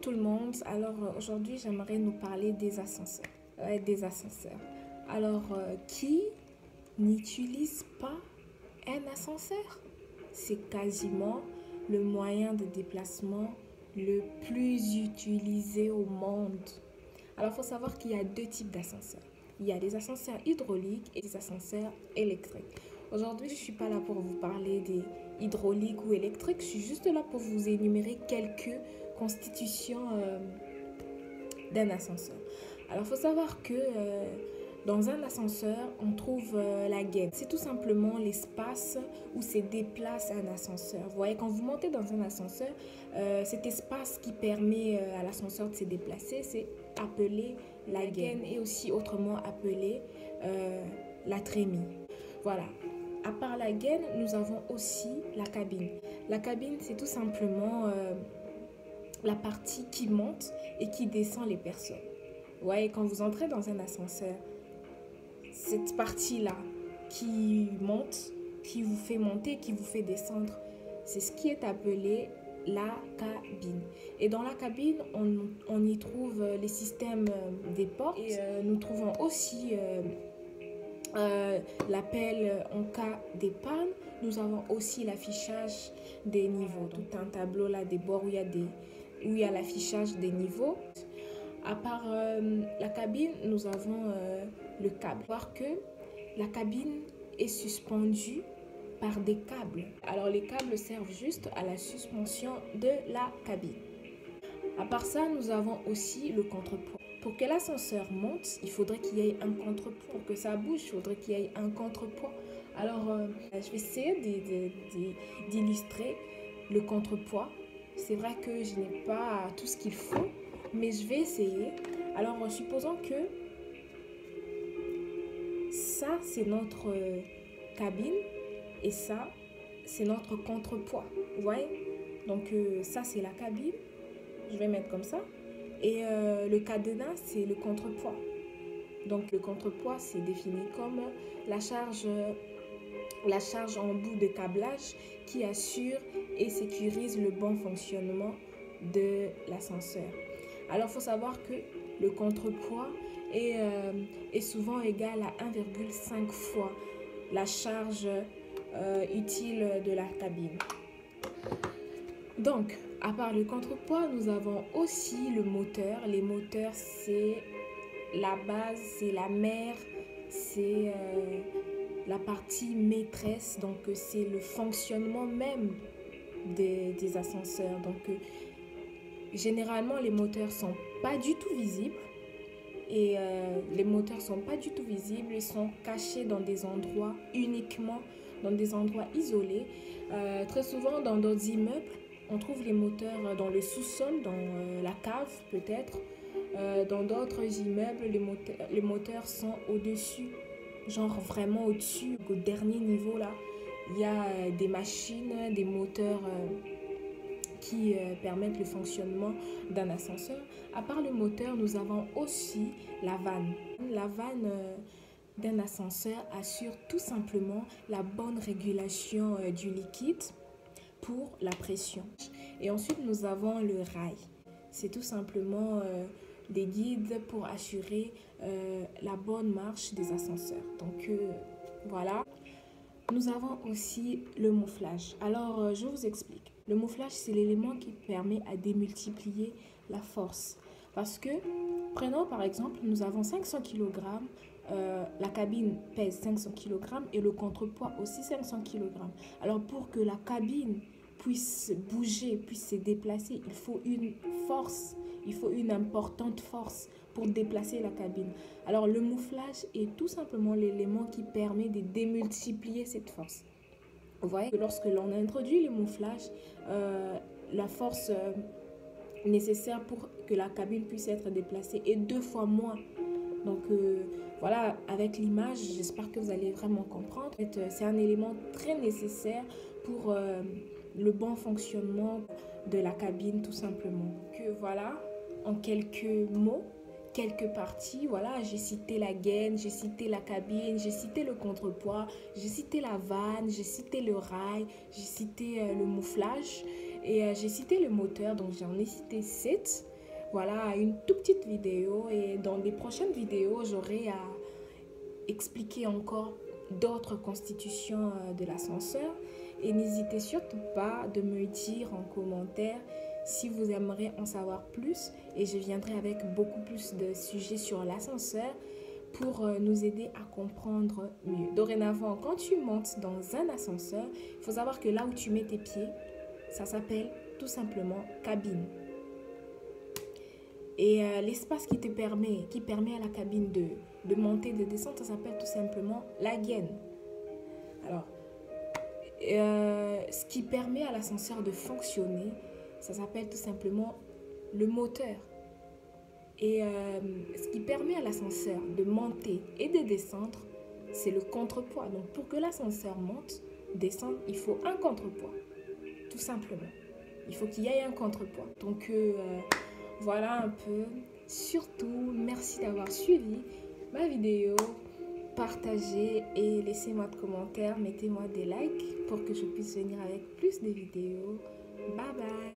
tout le monde. Alors aujourd'hui, j'aimerais nous parler des ascenseurs. Ouais, des ascenseurs. Alors, qui n'utilise pas un ascenseur? C'est quasiment le moyen de déplacement le plus utilisé au monde. Alors, il faut savoir qu'il y a deux types d'ascenseurs. Il y a des ascenseurs hydrauliques et des ascenseurs électriques. Aujourd'hui, je ne suis pas là pour vous parler des hydrauliques ou électriques. Je suis juste là pour vous énumérer quelques constitutions d'un ascenseur. Alors, il faut savoir que dans un ascenseur, on trouve la gaine. C'est tout simplement l'espace où se déplace un ascenseur. Vous voyez, quand vous montez dans un ascenseur, cet espace qui permet à l'ascenseur de se déplacer, c'est appelé la gaine et aussi autrement appelé la trémie. Voilà. À part la gaine, nous avons aussi la cabine. La cabine, c'est tout simplement la partie qui monte et qui descend les personnes. Vous voyez, quand vous entrez dans un ascenseur, cette partie-là qui monte, qui vous fait monter, qui vous fait descendre, c'est ce qui est appelé la cabine. Et dans la cabine, on y trouve les systèmes des portes et nous trouvons aussi l'appel en cas des pannes. Nous avons aussi l'affichage des niveaux. Tout un tableau là des bords où il y a l'affichage des niveaux. À part la cabine, nous avons le câble. Voir que la cabine est suspendue par des câbles. Alors les câbles servent juste à la suspension de la cabine. À part ça, nous avons aussi le contrepoids. Pour que l'ascenseur monte, il faudrait qu'il y ait un contrepoids. Pour que ça bouge, il faudrait qu'il y ait un contrepoids. Alors, je vais essayer d'illustrer le contrepoids. C'est vrai que je n'ai pas tout ce qu'il faut, mais je vais essayer. Alors, supposons que ça, c'est notre cabine et ça, c'est notre contrepoids. Vous voyez? Donc, ça, c'est la cabine. Je vais mettre comme ça. Et le cadenas, c'est le contrepoids. Donc, le contrepoids, c'est défini comme la charge en bout de câblage qui assure et sécurise le bon fonctionnement de l'ascenseur. Alors, il faut savoir que le contrepoids est souvent égal à 1,5 fois la charge utile de la cabine. Donc, à part le contrepoids, nous avons aussi le moteur. Les moteurs, c'est la base, c'est la mère, c'est la partie maîtresse. Donc, c'est le fonctionnement même des ascenseurs. Donc, généralement, les moteurs ne sont pas du tout visibles. Et les moteurs ne sont pas du tout visibles. Ils sont cachés dans des endroits uniquement, dans des endroits isolés. Très souvent, dans d'autres immeubles, on trouve les moteurs dans le sous-sol, dans la cave peut-être. Dans d'autres immeubles, les moteurs sont au-dessus, genre vraiment au-dessus, au dernier niveau là. Il y a des machines, des moteurs qui permettent le fonctionnement d'un ascenseur. À part le moteur, nous avons aussi la vanne. La vanne d'un ascenseur assure tout simplement la bonne régulation du liquide pour la pression. Et ensuite, nous avons le rail. C'est tout simplement des guides pour assurer la bonne marche des ascenseurs. Donc, voilà. Nous avons aussi le mouflage. Alors, je vous explique. Le mouflage, c'est l'élément qui permet à démultiplier la force. Parce que, prenons par exemple, nous avons 500 kg, la cabine pèse 500 kg et le contrepoids aussi 500 kg. Alors, pour que la cabine puisse bouger, puisse se déplacer, il faut une force, il faut une importante force pour déplacer la cabine. Alors le mouflage est tout simplement l'élément qui permet de démultiplier cette force. Vous voyez que lorsque l'on introduit le mouflage, la force nécessaire pour que la cabine puisse être déplacée est 2 fois moins. Donc voilà, avec l'image, j'espère que vous allez vraiment comprendre. En fait, c'est un élément très nécessaire pour le bon fonctionnement de la cabine tout simplement. Que voilà, en quelques mots, quelques parties, voilà, j'ai cité la gaine, j'ai cité la cabine, j'ai cité le contrepoids, j'ai cité la vanne, j'ai cité le rail, j'ai cité le mouflage et j'ai cité le moteur, donc j'en ai cité 7. voilà une toute petite vidéo. Et dans les prochaines vidéos, j'aurai à expliquer encore d'autres constitutions de l'ascenseur. Et n'hésitez surtout pas de me dire en commentaire si vous aimeriez en savoir plus. Et je viendrai avec beaucoup plus de sujets sur l'ascenseur pour nous aider à comprendre mieux. Dorénavant, quand tu montes dans un ascenseur, il faut savoir que là où tu mets tes pieds, ça s'appelle tout simplement cabine. Et l'espace qui permet à la cabine de monter, de descendre, ça s'appelle tout simplement la gaine. Alors, ce qui permet à l'ascenseur de fonctionner, ça s'appelle tout simplement le moteur. Et ce qui permet à l'ascenseur de monter et de descendre, c'est le contrepoids. Donc, pour que l'ascenseur monte, descende, il faut un contrepoids, tout simplement. Il faut qu'il y ait un contrepoids. Donc, voilà un peu. Surtout, merci d'avoir suivi ma vidéo. Partagez et laissez-moi de commentaires. Mettez-moi des likes pour que je puisse venir avec plus de vidéos. Bye bye.